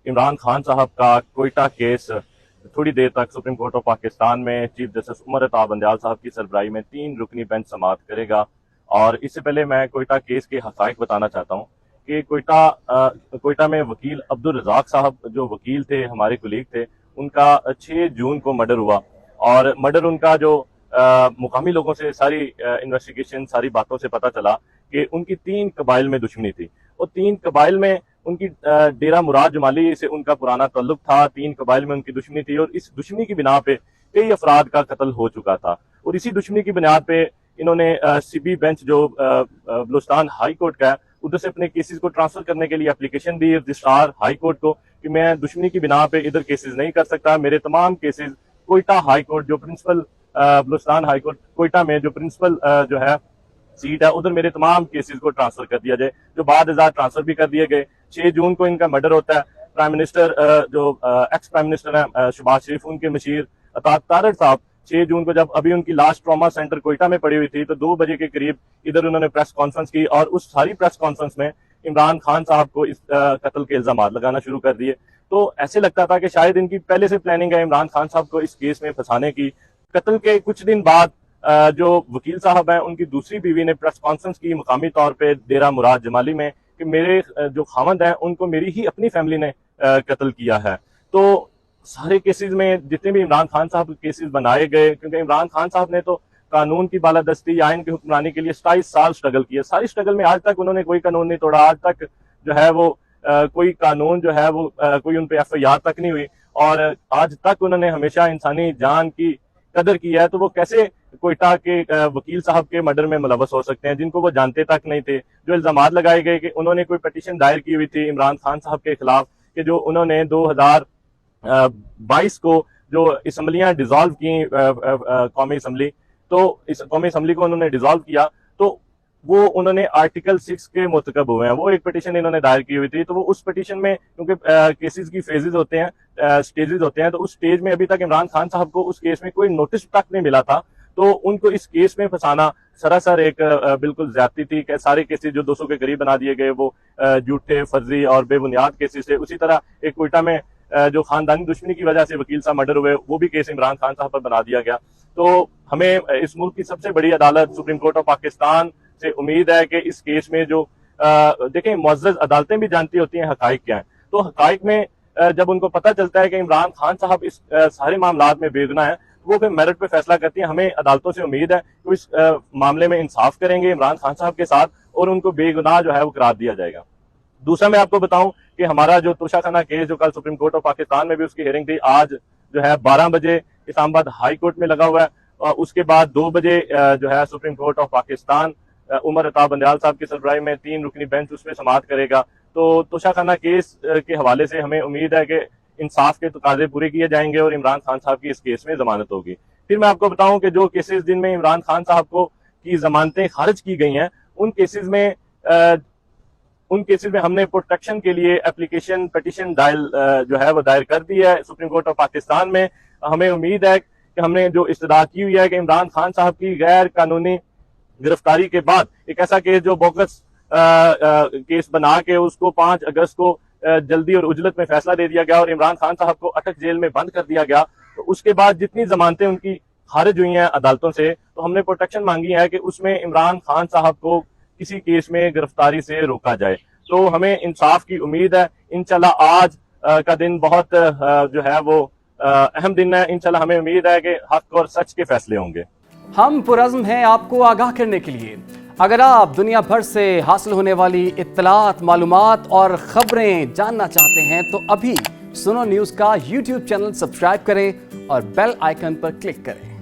इमरान खान साहब का कोयटा केस थोड़ी देर तक सुप्रीम कोर्ट ऑफ पाकिस्तान में चीफ जस्टिस उमर अता बंदयाल साहब की सरबराही में 3 रुकनी बेंच समाअत करेगा। और इससे पहले मैं कोयटा केस के हक़ाइक़ बताना चाहता हूँ कि कोयटा में वकील अब्दुल रज़ाक साहब जो वकील थे, हमारे कुलीग थे, उनका 6 जून को मर्डर हुआ। और मर्डर उनका जो मुकामी लोगों से सारी इन्वेस्टिगेशन, सारी बातों से पता चला कि उनकी 3 कबाइल में दुश्मनी थी। और 3 कबाइल में उनकी डेरा मुराद जमाली से उनका पुराना ताल्लुक था, 3 कबाइल में उनकी दुश्मनी थी और इस दुश्मनी की बिना पे कई अफराद का कत्ल हो चुका था। और इसी दुश्मनी की बुनियाद पे इन्होंने सीबी बेंच जो बलूचिस्तान हाई कोर्ट का है, उधर से अपने केसेस को ट्रांसफर करने के लिए एप्लीकेशन दी रजिस्ट्रार हाई कोर्ट को कि मैं दुश्मनी की बिना पे इधर केसेस नहीं कर सकता, मेरे तमाम केसेस कोयटा हाई कोर्ट जो principal Balochistan high court Quetta में जो प्रिंसिपल जो है सीट है, उधर मेरे तमाम केसेस को ट्रांसफर कर दिया जाए, जो बाद ट्रांसफर भी कर दिए गए। 6 जून को इनका मर्डर होता है। प्राइम मिनिस्टर जो एक्स प्राइम मिनिस्टर है शहबाज शरीफ, उनके मशीर अता तारड़ साहब 6 जून को जब अभी उनकी लास्ट ट्रॉमा सेंटर कोयटा में पड़ी हुई थी तो 2 बजे के करीब इधर उन्होंने प्रेस कॉन्फ्रेंस की और उस सारी प्रेस कॉन्फ्रेंस में इमरान खान साहब को इस कत्ल के इल्जाम लगाना शुरू कर दिए। तो ऐसे लगता था कि शायद इनकी पहले से प्लानिंग है इमरान खान साहब को इस केस में फंसाने की। कत्ल के कुछ दिन बाद जो वकील साहब हैं, उनकी दूसरी बीवी ने प्रेस कॉन्फ्रेंस की मुकामी तौर पे डेरा मुराद जमाली में कि मेरे जो खामद हैं उनको मेरी ही अपनी फैमिली ने कत्ल किया है। तो सारे केसेस में जितने भी इमरान खान साहब के केसेस बनाए गए, क्योंकि इमरान खान साहब ने तो कानून की बालादस्ती, आइन की हुक्मरानी के लिए 27 साल स्ट्रगल किया। सारी स्ट्रगल में आज तक उन्होंने कोई कानून नहीं तोड़ा, आज तक जो है वो कोई कानून जो है वो कोई उन पे FIR तक नहीं हुई और आज तक उन्होंने हमेशा इंसानी जान की कदर की है। तो वो कैसे कोयटा के वकील साहब के मर्डर में मुलव्वस हो सकते हैं जिनको वो जानते तक नहीं थे। जो इल्जामात लगाए गए कि उन्होंने कोई पिटीशन दायर की हुई थी इमरान खान साहब के खिलाफ कि जो उन्होंने 2022 को जो असम्बलियां डिसॉल्व की कौमी असम्बली, तो इस कौमी असम्बली को उन्होंने डिसॉल्व किया तो वो उन्होंने आर्टिकल 6 के मुतकब हुए हैं। वो एक पिटीशन इन्होंने दायर की हुई थी। तो वो उस पिटीशन में क्योंकि केसेस की फेजेस होते हैं, स्टेजेस होते हैं, तो उस स्टेज में अभी तक इमरान खान साहब को उस केस में कोई नोटिस तक नहीं मिला था। तो उनको इस केस में फंसाना सरासर एक बिल्कुल ज्यादती थी कि सारे केसेस जो 200 के करीब बना दिए गए वो झूठे, फर्जी और बेबुनियाद केसेस थे। उसी तरह एक कोयटा में जो खानदानी दुश्मनी की वजह से वकील साहब मर्डर हुए, वो भी केस इमरान खान साहब पर बना दिया गया। तो हमें इस मुल्क की सबसे बड़ी अदालत सुप्रीम कोर्ट ऑफ पाकिस्तान से उम्मीद है कि इस केस में जो देखें, मुअज़्ज़ज़ अदालतें भी जानती होती हैं हकाइक क्या है। तो हकाइक में जब उनको पता चलता है कि इमरान खान साहब इस सारे मामलात में बेगुनाह है, वो फिर मेरिट पे फैसला करती है। हमें अदालतों से उम्मीद है कि इस मामले में इंसाफ करेंगे इमरान खान साहब के साथ और उनको बेगुनाह जो है वो करार दिया जाएगा। दूसरा मैं आपको बताऊं कि हमारा जो तोशाखाना केस जो कल सुप्रीम कोर्ट ऑफ पाकिस्तान में भी उसकी हियरिंग थी, आज जो है 12 बजे इस्लामाबाद हाई कोर्ट में लगा हुआ है और उसके बाद 2 बजे जो है supreme court of Pakistan Umar Ata Bandial साहब की सरबराही में 3 रुकनी बेंच उसमें समाअत करेगा। तो तोशाखाना केस के हवाले से हमें उम्मीद है कि इंसाफ के तकाजे पूरे किए जाएंगे और इमरान खान साहब की इस केस में जमानत होगी। फिर मैं आपको बताऊं कि जो केसेस जिनमें इमरान खान साहब को की जमानतें खारिज की गई हैं, उन केसेस में हमने प्रोटेक्शन के लिए एप्लीकेशन पिटीशन जो है वो दायर कर दी है सुप्रीम कोर्ट ऑफ पाकिस्तान में। हमें उम्मीद है कि हमने जो इस्तदा की हुई है कि इमरान खान साहब की गैर कानूनी गिरफ्तारी के बाद एक ऐसा केस जो बोगस केस बना के उसको 5 अगस्त को जल्दी और उजलत में फैसला दे दिया गया और इमरान खान साहब को अटक जेल में बंद कर दिया गया। तो उसके बाद जितनी जमानतें उनकी खारिज हुई हैं अदालतों से, तो हमने प्रोटेक्शन मांगी है कि उसमें इमरान खान साहब को किसी केस में गिरफ्तारी से रोका जाए। तो हमें इंसाफ की उम्मीद है। इंशाल्लाह आज का दिन बहुत जो है वो अहम दिन है। इंशाल्लाह हमें उम्मीद है कि हक और सच के फैसले होंगे। हम पुरज़्म हैं आपको आगाह करने के लिए। अगर आप दुनिया भर से हासिल होने वाली इत्तलात, मालूमात और खबरें जानना चाहते हैं तो अभी सुनो न्यूज़ का YouTube चैनल सब्सक्राइब करें और बेल आइकन पर क्लिक करें।